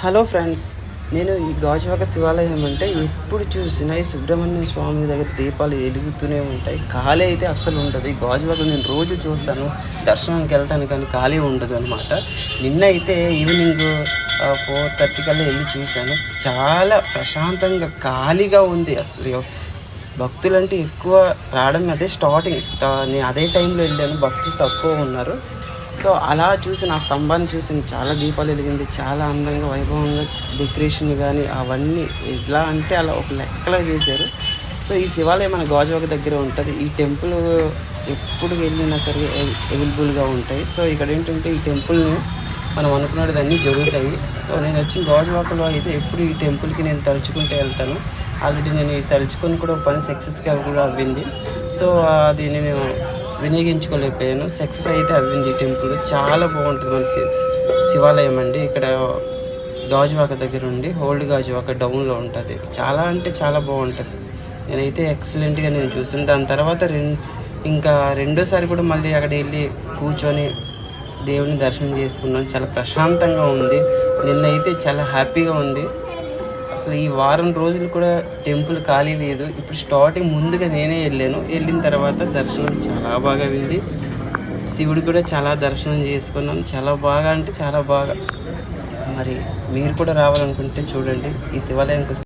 Hello friends, నేను ఈ గాజువాక శివాలయం అంటే ఎప్పుడు చూసినా ఈ సుబ్రహ్మణ్య స్వామి దగ్గర దీపాలు వెలుగుతూనే ఉంటాయి. ఖాళీ అయితే అస్సలు ఉండదు. ఈ గాజువాకలో నేను రోజు చూస్తాను. దర్శనానికి వెళ్తాను కానీ ఖాళీ ఉండదు అనమాట. నిన్న అయితే ఈవినింగ్ 4:30 కల్లా వెళ్ళి చూశాను. చాలా ప్రశాంతంగా ఖాళీగా ఉంది. అసలు భక్తులంటే ఎక్కువ రావడం అదే స్టార్టింగ్. నేను అదే టైంలో వెళ్ళాను. భక్తులు తక్కువ ఉన్నారు. సో, అలా చూసి నా స్తంభాన్ని చూసి చాలా దీపాలు వెలిగింది. చాలా అందంగా, వైభవంగా డెకరేషన్ గానీ అవన్నీ ఎలా అంటే అలా ఒక లెక్కలో చేశారు. సో, ఈ శివాలయం మన గాజువాక దగ్గర ఉంటది. ఈ టెంపుల్ ఎప్పుడు వెళ్ళినా సరే అవైలబుల్‌గా ఉంటాయి. సో, ఇక్కడేంటంటే ఈ టెంపుల్‌ని మనం అనుకున్నటివన్నీ జరుగుతాయి. సో, నేనొచ్చిన గాజువాకలో అయితే ఎప్పుడు ఈ టెంపుల్‌కి నేను తలుచుకుంటే వెళ్తాను. ఆల్రెడీ నేను ఇది తలుచుకొని కూడా ఒక పని సక్సెస్‌గా కూడా అవ్వింది. సో, అది నేను వినియోగించుకోలేకపోయాను. సక్సెస్ అయితే అవ్వింది ఈ టెంపుల్. చాలా బాగుంటుంది. మన శివాలయం అండి. ఇక్కడ గాజువాక దగ్గర ఉండి ఓల్డ్ గాజువాక డౌన్‌లో ఉంటది. చాలా అంటే చాలా బాగుంటది. నేనైతే ఎక్సలెంట్‌గా నేను చూసాను. దాని తర్వాత ఇంకా రెండోసారి కూడా మళ్ళీ అక్కడికెళ్ళి కూర్చొని దేవుడిని దర్శనం చేసుకున్నాను. చాలా ప్రశాంతంగా ఉంది. నిన్నైతే చాలా హ్యాపీగా ఉంది. అసలు ఈ వారం రోజులు కూడా టెంపుల్ ఖాళీ లేదు. ఇప్పుడు స్టార్టింగ్ ముందుగా నేనే వెళ్ళాను. వెళ్ళిన తర్వాత దర్శనం చాలా బాగా అయింది. శివుడు కూడా చాలా దర్శనం చేసుకున్నాను. చాలా బాగా అంటే చాలా బాగా. మరి మీరు కూడా రావాలనుకుంటే చూడండి. ఈ శివాలయంకి